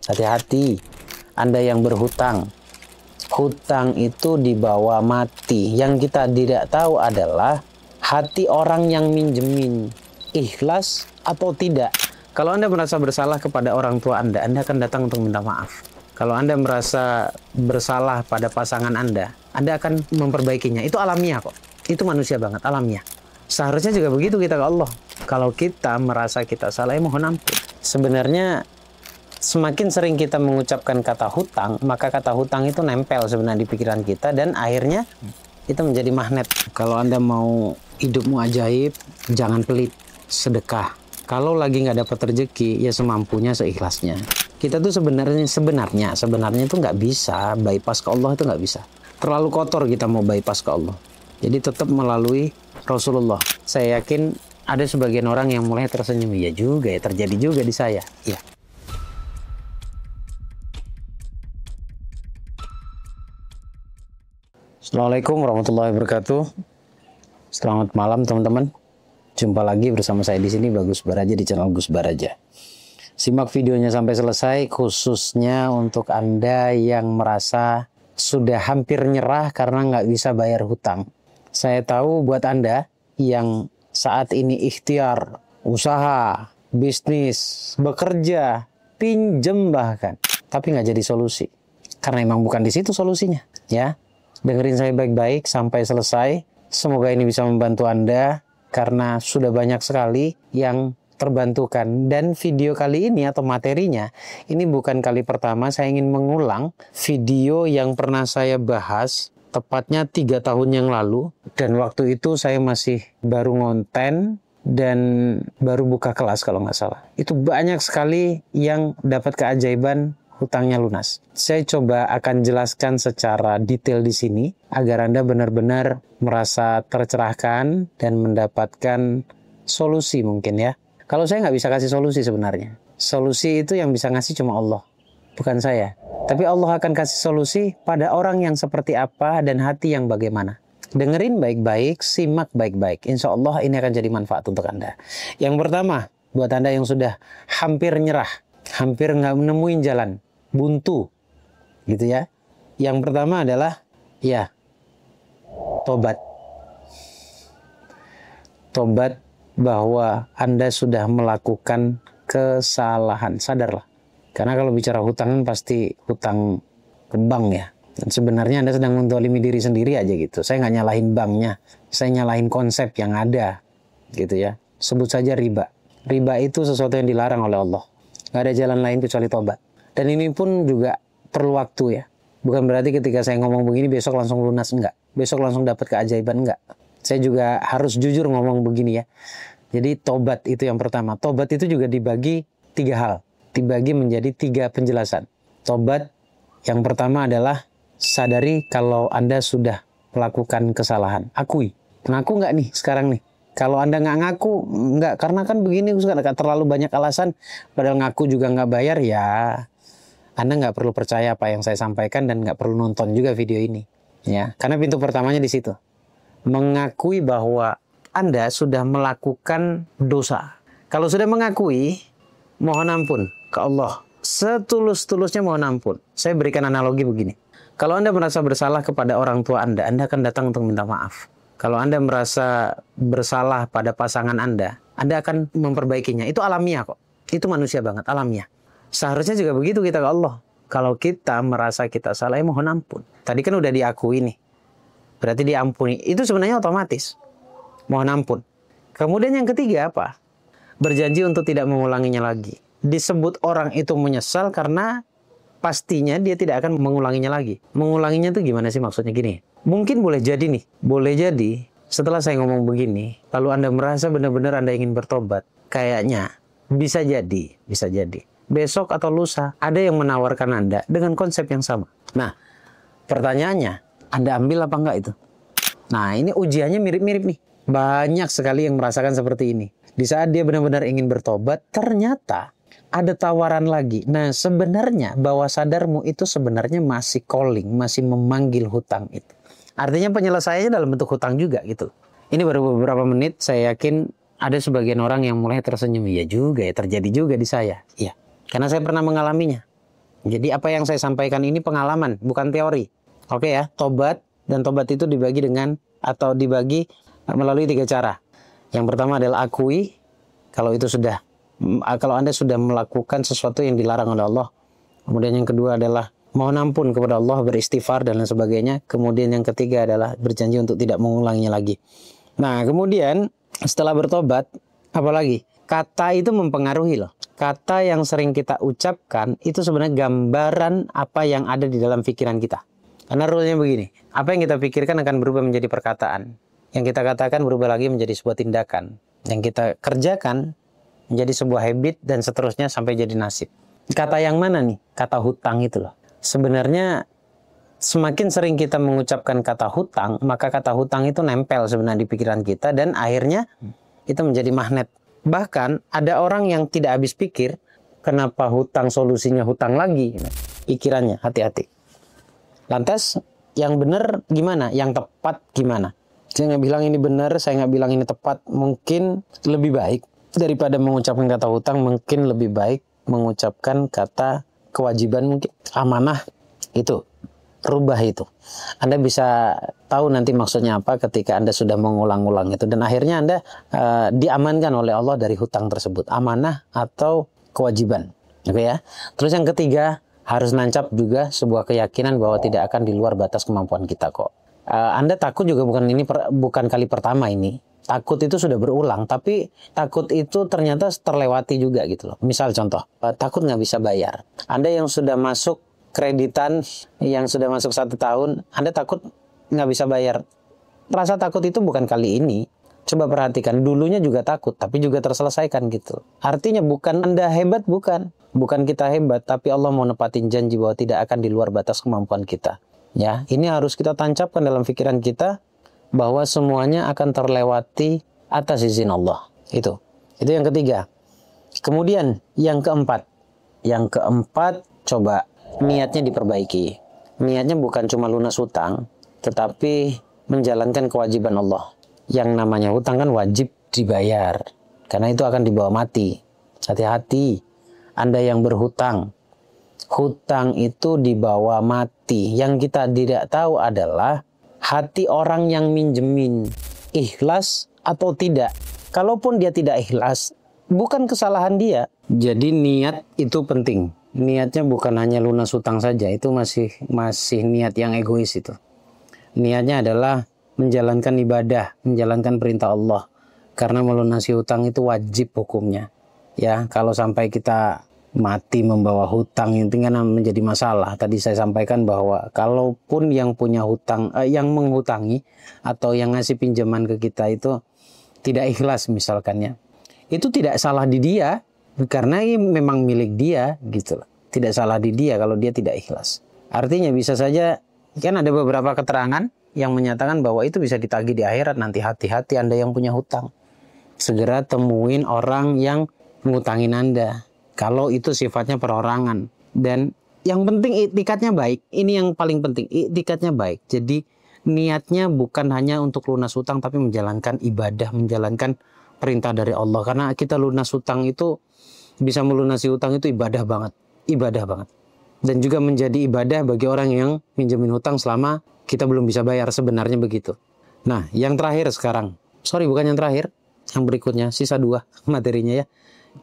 Hati-hati, Anda yang berhutang. Hutang itu dibawa mati. Yang kita tidak tahu adalah hati orang yang minjemin. Ikhlas atau tidak. Kalau Anda merasa bersalah kepada orang tua Anda akan datang untuk minta maaf. Kalau Anda merasa bersalah pada pasangan Anda akan memperbaikinya. Itu alamiah kok. Itu manusia banget, alamiah. Seharusnya juga begitu kita ke Allah. Kalau kita merasa kita salah, mohon ampun. Sebenarnya semakin sering kita mengucapkan kata hutang, maka kata hutang itu nempel sebenarnya di pikiran kita dan akhirnya itu menjadi magnet. Kalau Anda mau hidupmu ajaib, jangan pelit, sedekah. Kalau lagi nggak dapat rezeki, ya semampunya, seikhlasnya. Kita tuh sebenarnya itu nggak bisa bypass ke Allah, itu nggak bisa. Terlalu kotor kita mau bypass ke Allah. Jadi tetap melalui Rasulullah. Saya yakin ada sebagian orang yang mulai tersenyum. Ya juga ya, terjadi juga di saya. Ya. Assalamualaikum warahmatullahi wabarakatuh. Selamat malam teman-teman. Jumpa lagi bersama saya di sini, Bagus Baraja, di channel Gus Baraja. Simak videonya sampai selesai, khususnya untuk Anda yang merasa sudah hampir nyerah karena nggak bisa bayar hutang. Saya tahu buat Anda yang saat ini ikhtiar, usaha, bisnis, bekerja, pinjem bahkan, tapi nggak jadi solusi. Karena emang bukan di situ solusinya, ya. Dengerin saya baik-baik sampai selesai. Semoga ini bisa membantu Anda karena sudah banyak sekali yang terbantukan. Dan video kali ini atau materinya, ini bukan kali pertama saya ingin mengulang video yang pernah saya bahas tepatnya 3 tahun yang lalu. Dan waktu itu saya masih baru ngonten dan baru buka kelas kalau nggak salah. Itu banyak sekali yang dapat keajaiban hutangnya lunas. Saya coba akan jelaskan secara detail di sini agar Anda benar-benar merasa tercerahkan dan mendapatkan solusi mungkin ya. Kalau saya nggak bisa kasih solusi sebenarnya. Solusi itu yang bisa ngasih cuma Allah, bukan saya. Tapi Allah akan kasih solusi pada orang yang seperti apa dan hati yang bagaimana. Dengerin baik-baik, simak baik-baik. Insya Allah ini akan jadi manfaat untuk Anda. Yang pertama, buat Anda yang sudah hampir nyerah, hampir nggak nemuin jalan, buntu, gitu ya. Yang pertama adalah, ya, tobat. Tobat bahwa Anda sudah melakukan kesalahan, sadarlah. Karena kalau bicara hutang pasti hutang ke bank ya. Dan sebenarnya Anda sedang menzalimi diri sendiri aja gitu. Saya nggak nyalahin banknya, saya nyalahin konsep yang ada, gitu ya. Sebut saja riba. Riba itu sesuatu yang dilarang oleh Allah. Nggak ada jalan lain kecuali tobat. Dan ini pun juga perlu waktu ya. Bukan berarti ketika saya ngomong begini besok langsung lunas, enggak. Besok langsung dapat keajaiban, enggak. Saya juga harus jujur ngomong begini ya. Jadi tobat itu yang pertama. Tobat itu juga dibagi 3 hal. Dibagi menjadi 3 penjelasan. Tobat yang pertama adalah sadari kalau Anda sudah melakukan kesalahan. Akui. Ngaku nggak nih sekarang nih? Kalau Anda nggak ngaku, nggak. Karena kan begini, terlalu banyak alasan. Padahal ngaku juga nggak bayar, ya Anda nggak perlu percaya apa yang saya sampaikan dan nggak perlu nonton juga video ini. Ya, karena pintu pertamanya di situ. Mengakui bahwa Anda sudah melakukan dosa. Kalau sudah mengakui, mohon ampun ke Allah. Setulus-tulusnya mohon ampun. Saya berikan analogi begini. Kalau Anda merasa bersalah kepada orang tua Anda akan datang untuk minta maaf. Kalau Anda merasa bersalah pada pasangan Anda akan memperbaikinya. Itu alamiah kok. Itu manusia banget, alamiah. Seharusnya juga begitu kita ke Allah. Kalau kita merasa kita salah, mohon ampun. Tadi kan udah diakui nih. Berarti diampuni. Itu sebenarnya otomatis. Mohon ampun. Kemudian yang ketiga apa? Berjanji untuk tidak mengulanginya lagi. Disebut orang itu menyesal karena pastinya dia tidak akan mengulanginya lagi. Mengulanginya itu gimana sih maksudnya gini? Mungkin boleh jadi nih. Boleh jadi setelah saya ngomong begini, lalu Anda merasa benar-benar Anda ingin bertobat. Kayaknya bisa jadi. Besok atau lusa ada yang menawarkan Anda dengan konsep yang sama. Nah, pertanyaannya, Anda ambil apa enggak itu? Nah, ini ujiannya mirip-mirip nih. Banyak sekali yang merasakan seperti ini. Di saat dia benar-benar ingin bertobat, ternyata ada tawaran lagi. Nah, sebenarnya bawah sadarmu itu sebenarnya masih calling, masih memanggil hutang itu. Artinya penyelesaiannya dalam bentuk hutang juga gitu. Ini baru beberapa menit, saya yakin ada sebagian orang yang mulai tersenyum. Ya juga ya, terjadi juga di saya. Iya. Karena saya pernah mengalaminya. Jadi apa yang saya sampaikan ini pengalaman, bukan teori. Oke ya, tobat, dan tobat itu dibagi melalui 3 cara. Yang pertama adalah akui kalau Anda sudah melakukan sesuatu yang dilarang oleh Allah. Kemudian yang kedua adalah mohon ampun kepada Allah, beristighfar dan lain sebagainya. Kemudian yang ketiga adalah berjanji untuk tidak mengulanginya lagi. Nah, kemudian setelah bertobat, apalagi? Kata itu mempengaruhi loh. Kata yang sering kita ucapkan itu sebenarnya gambaran apa yang ada di dalam pikiran kita. Karena rule-nya begini, apa yang kita pikirkan akan berubah menjadi perkataan. Yang kita katakan berubah lagi menjadi sebuah tindakan. Yang kita kerjakan menjadi sebuah habit dan seterusnya sampai jadi nasib. Kata yang mana nih? Kata hutang itu loh. Sebenarnya semakin sering kita mengucapkan kata hutang, maka kata hutang itu nempel sebenarnya di pikiran kita dan akhirnya itu menjadi magnet. Bahkan ada orang yang tidak habis pikir, kenapa hutang solusinya hutang lagi? Pikirannya, hati-hati. Lantas yang benar gimana? Yang tepat gimana? Saya nggak bilang ini benar, saya nggak bilang ini tepat. Mungkin lebih baik daripada mengucapkan kata hutang, mungkin lebih baik mengucapkan kata kewajiban, mungkin amanah. Itu, rubah itu. Anda bisa tahu nanti maksudnya apa ketika Anda sudah mengulang-ulang itu. Dan akhirnya Anda diamankan oleh Allah dari hutang tersebut. Amanah atau kewajiban. Oke ya. Terus yang ketiga, harus nancap juga sebuah keyakinan bahwa tidak akan di luar batas kemampuan kita kok. Anda takut juga bukan kali pertama ini. Takut itu sudah berulang, tapi takut itu ternyata terlewati juga gitu loh. Misal contoh, takut nggak bisa bayar. Anda yang sudah masuk kreditan, yang sudah masuk 1 tahun, Anda takut nggak bisa bayar. Rasa takut itu bukan kali ini. Coba perhatikan, dulunya juga takut, tapi juga terselesaikan gitu. Artinya bukan Anda hebat, bukan kita hebat, tapi Allah mau nepatin janji bahwa tidak akan di luar batas kemampuan kita. Ya, ini harus kita tancapkan dalam pikiran kita bahwa semuanya akan terlewati atas izin Allah. Itu yang ketiga. Kemudian yang keempat, coba niatnya diperbaiki. Niatnya bukan cuma lunas hutang, tetapi menjalankan kewajiban Allah. Yang namanya hutang kan wajib dibayar, karena itu akan dibawa mati. Hati-hati, Anda yang berhutang. Hutang itu dibawa mati. Yang kita tidak tahu adalah hati orang yang minjemin ikhlas atau tidak. Kalaupun dia tidak ikhlas, bukan kesalahan dia. Jadi niat itu penting. Niatnya bukan hanya lunas hutang saja, itu masih niat yang egois itu. Niatnya adalah menjalankan ibadah, menjalankan perintah Allah. Karena melunasi hutang itu wajib hukumnya. Ya, kalau sampai kita mati membawa hutang itu kan menjadi masalah. Tadi saya sampaikan bahwa kalaupun yang punya hutang, yang menghutangi atau yang ngasih pinjaman ke kita itu tidak ikhlas misalkannya, itu tidak salah di dia karena ini memang milik dia gitu loh. Tidak salah di dia kalau dia tidak ikhlas. Artinya bisa saja kan ada beberapa keterangan yang menyatakan bahwa itu bisa ditagih di akhirat nanti. Hati-hati Anda yang punya hutang. Segera temuin orang yang ngutangin Anda. Kalau itu sifatnya perorangan. Dan yang penting iktikadnya baik. Ini yang paling penting, iktikadnya baik. Jadi niatnya bukan hanya untuk lunas hutang, tapi menjalankan ibadah, menjalankan perintah dari Allah. Karena kita lunas hutang itu, bisa melunasi hutang itu ibadah banget. Ibadah banget. Dan juga menjadi ibadah bagi orang yang minjemin hutang selama kita belum bisa bayar, sebenarnya begitu. Nah, yang terakhir sekarang. Sorry, bukan yang terakhir. Yang berikutnya, sisa 2 materinya ya.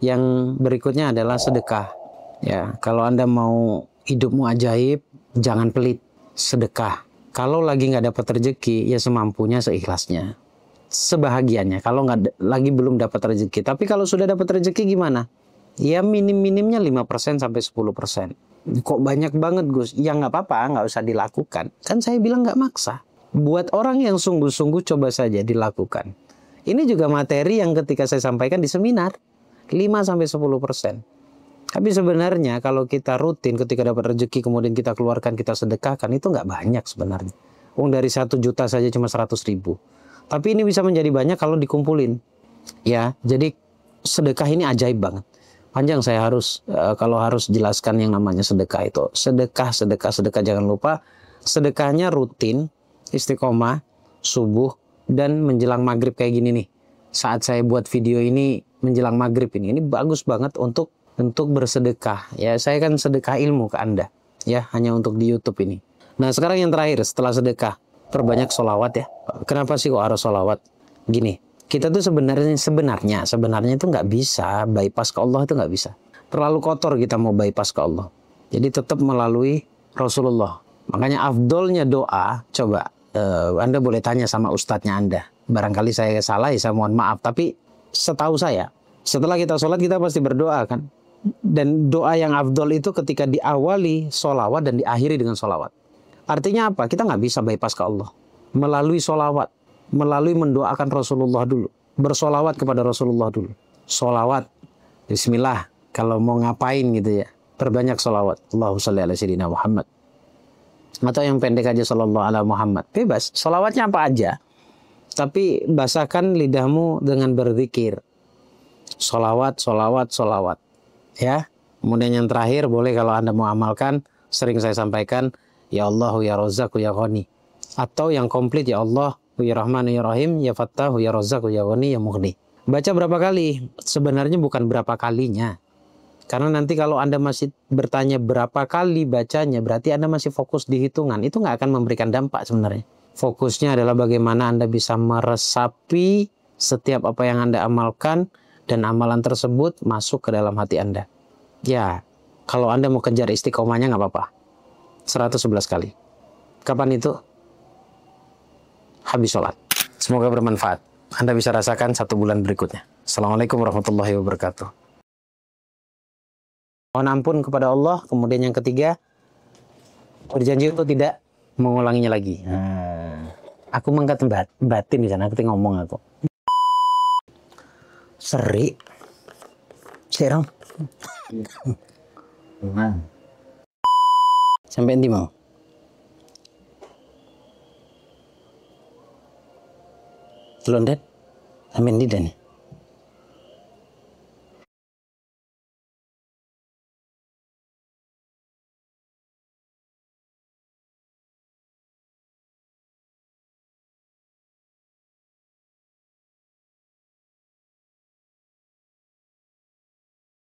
Yang berikutnya adalah sedekah. Ya, kalau Anda mau hidupmu ajaib, jangan pelit, sedekah. Kalau lagi nggak dapat rezeki, ya semampunya, seikhlasnya, sebahagiannya. Kalau lagi belum dapat rezeki, tapi kalau sudah dapat rezeki gimana? Ya minim-minimnya 5% sampai 10%. Kok banyak banget Gus? Ya nggak apa-apa, nggak usah dilakukan. Kan saya bilang nggak maksa. Buat orang yang sungguh-sungguh coba saja dilakukan. Ini juga materi yang ketika saya sampaikan di seminar. 5-10%. Tapi sebenarnya kalau kita rutin ketika dapat rezeki kemudian kita keluarkan, kita sedekahkan, itu nggak banyak sebenarnya. Dari 1 juta saja cuma 100.000. Tapi ini bisa menjadi banyak kalau dikumpulin. Ya, jadi sedekah ini ajaib banget. Panjang saya kalau harus jelaskan yang namanya sedekah itu. Sedekah, jangan lupa. Sedekahnya rutin, istiqomah, subuh, dan menjelang maghrib kayak gini nih. Saat saya buat video ini menjelang maghrib ini bagus banget untuk untuk bersedekah. Ya, saya kan sedekah ilmu ke Anda. Ya, hanya untuk di YouTube ini. Nah, sekarang yang terakhir setelah sedekah, perbanyak sholawat ya. Kenapa sih kok harus sholawat? Gini, kita tuh sebenarnya itu nggak bisa bypass ke Allah, itu nggak bisa. Terlalu kotor kita mau bypass ke Allah. Jadi tetap melalui Rasulullah. Makanya afdolnya doa, coba Anda boleh tanya sama ustadznya Anda. Barangkali saya salah ya, saya mohon maaf. Tapi setahu saya, setelah kita sholat kita pasti berdoa kan. Dan doa yang afdol itu ketika diawali sholawat dan diakhiri dengan sholawat. Artinya apa? Kita nggak bisa bypass ke Allah. Melalui sholawat, melalui mendoakan Rasulullah dulu. Bersolawat kepada Rasulullah dulu. Sholawat, bismillah. Kalau mau ngapain gitu ya, perbanyak sholawat. Allahumma sholli ala sayyidina Muhammad. Atau yang pendek aja sallallahu ala Muhammad. Bebas, sholawatnya apa aja. Tapi basahkan lidahmu dengan berzikir. Sholawat, sholawat, sholawat. Ya. Kemudian yang terakhir, boleh kalau Anda mau amalkan, sering saya sampaikan, ya Allahu ya Razzaqu ya Ghani. Atau yang komplit, ya Allah, ya Rahman ya Rahim, ya Fattahu ya Razzaqu ya Ghani ya Mughni. Baca berapa kali? Sebenarnya bukan berapa kalinya. Karena nanti kalau Anda masih bertanya berapa kali bacanya, berarti Anda masih fokus di hitungan. Itu nggak akan memberikan dampak sebenarnya. Fokusnya adalah bagaimana Anda bisa meresapi setiap apa yang Anda amalkan, dan amalan tersebut masuk ke dalam hati Anda. Ya, kalau Anda mau kejar istiqomahnya nggak apa-apa. 111 kali. Kapan itu? Habis sholat. Semoga bermanfaat. Anda bisa rasakan 1 bulan berikutnya. Assalamualaikum warahmatullahi wabarakatuh. Mohon ampun kepada Allah. Kemudian yang ketiga, berjanji untuk tidak mengulanginya lagi. Aku mengangkat batin di sana. Aku ngomong aku. Seri. Serong. Sampai nanti mau. Belum, Den? Sampai nanti, Den?